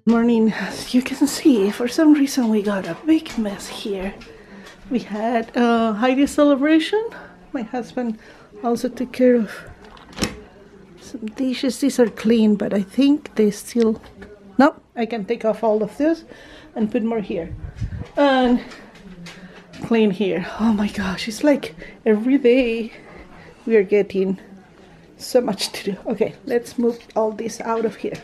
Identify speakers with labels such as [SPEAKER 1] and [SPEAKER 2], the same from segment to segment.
[SPEAKER 1] Morning. As you can see, for some reason we got a big mess here. We had a Heidi celebration. My husband also took care of some dishes. These are clean, but I think they still... No, I can take off all of this and put more here. And clean here. Oh my gosh, it's like every day we are getting so much to do. Okay, let's move all this out of here.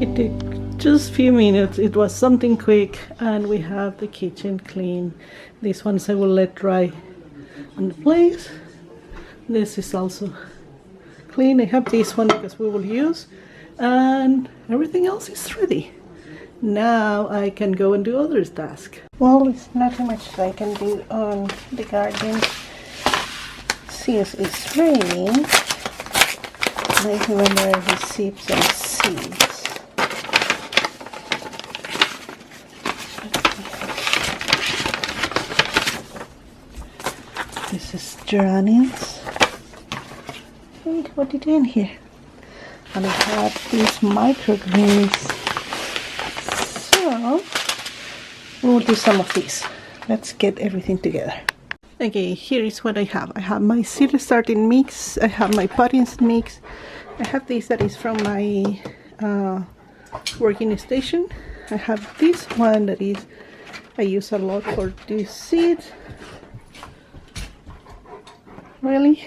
[SPEAKER 1] It took just a few minutes. It was something quick, and we have the kitchen clean. These ones I will let dry on the place. This is also clean. I have this one because we will use, and everything else is ready. Now I can go and do other tasks. Well, it's not too much that I can do on the garden since it's raining. I remember I received some seeds. This is geraniums. Hey, what are you doing here? And I have these microgreens. So, we'll do some of these. Let's get everything together. Okay, here is what I have. I have my seed starting mix. I have my pottings mix. I have this that is from my working station. I have this one that is I use a lot for these seeds. Really,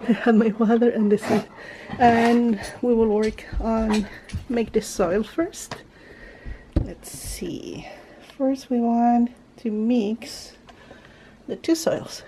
[SPEAKER 1] I have my water and the seed, and we will work on make the soil first. Let's see. First, we want to mix the two soils.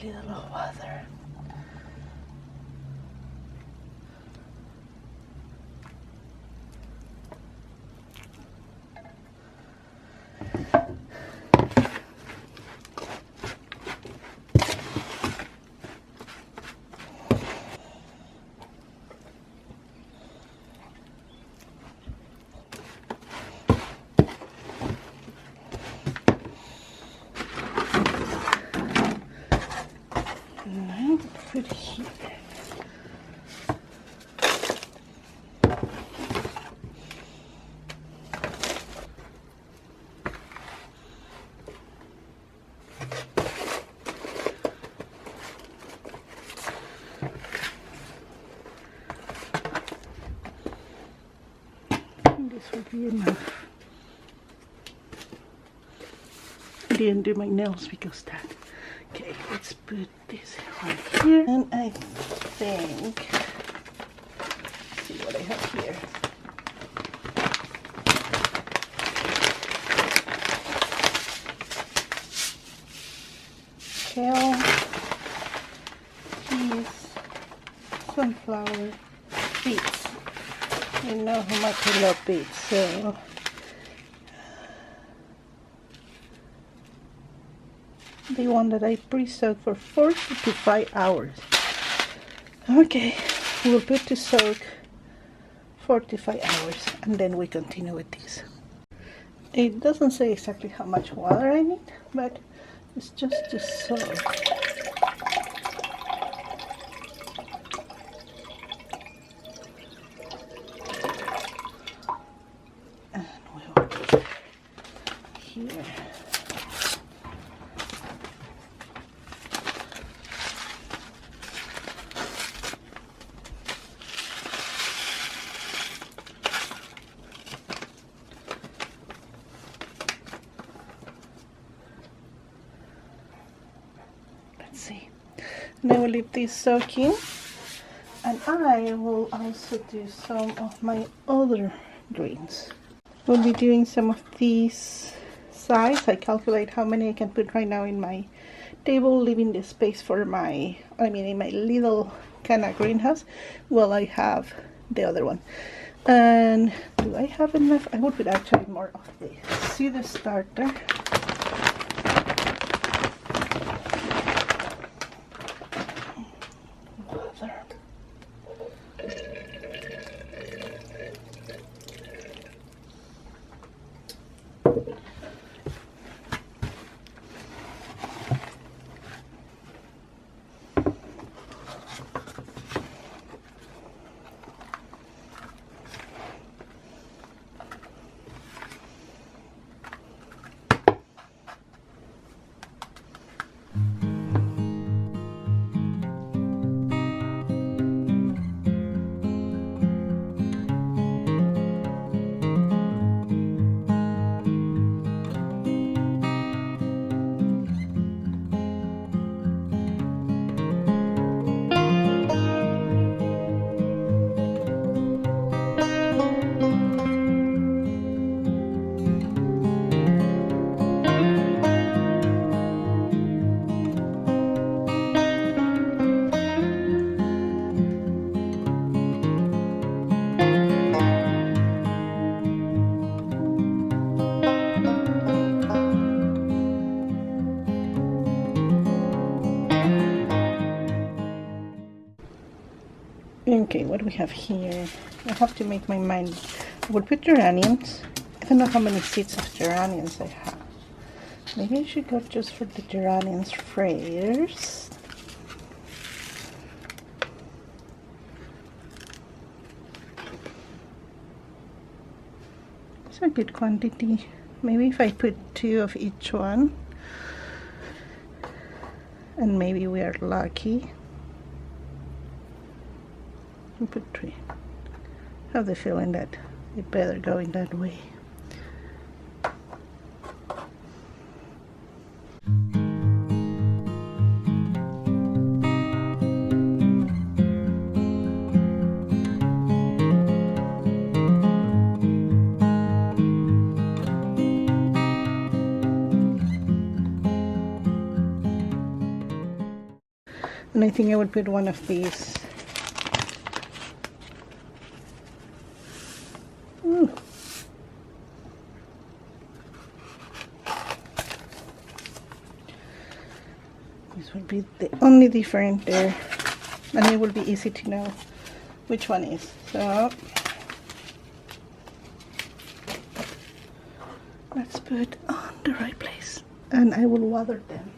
[SPEAKER 1] little of water. Now put here. This will be enough. I didn't do my nails because that. Okay, let's put this right here. And I think, let's see what I have here. Kale, cheese, sunflower, beets. You know how much I love beets, so the one that I pre-soak for 4 to 5 hours. Okay, we'll put to soak 4 to 5 hours and then we continue with this. It doesn't say exactly how much water I need, but it's just to soak. And we'll put here. See, and I will leave this soaking, and I will also do some of my other greens. We'll be doing some of these size. I calculate how many I can put right now in my table, leaving the space for my, in my little kind of greenhouse. Well, I have the other one. And do I have enough? I would put actually more of this. See the starter. Okay, what do we have here? I have to make my mind. I will put geraniums. I don't know how many seeds of geraniums I have. Maybe I should go just for the geraniums first. It's a good quantity. Maybe if I put 2 of each one, and maybe we are lucky. I'll put 3. I have the feeling that it better go in that way. And I think I would put one of these. Ooh. This will be the only different there, and it will be easy to know which one is. So let's put on the right place, and I will water them.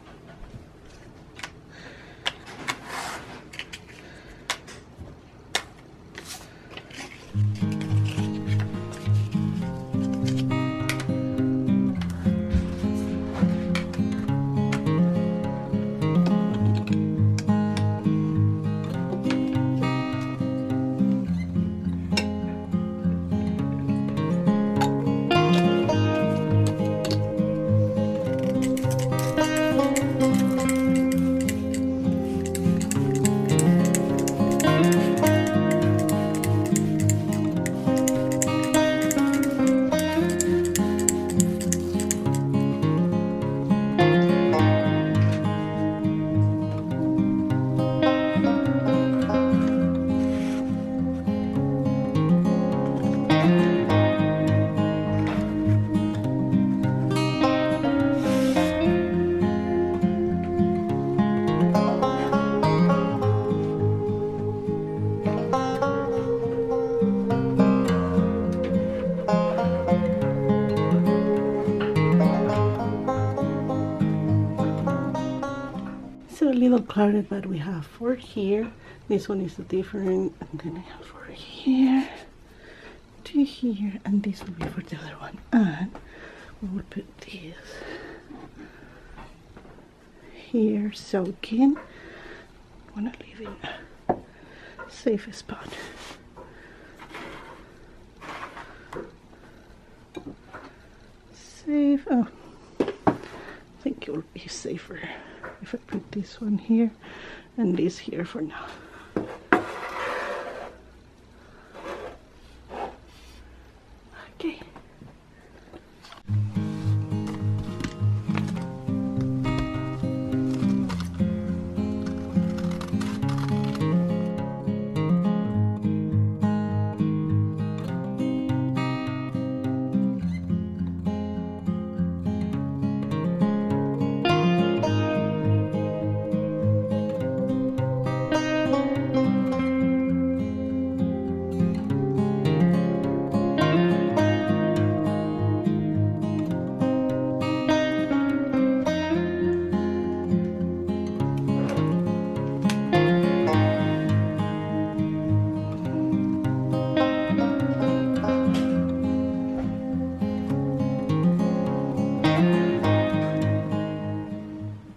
[SPEAKER 1] So a little clouded, but we have for here. This one is a different, and then I have for here to here, and this will be for the other one. And we will put this here soaking. I want to leave it a safe spot. Safe. Oh, I think it will be safer if I put this one here and this here for now.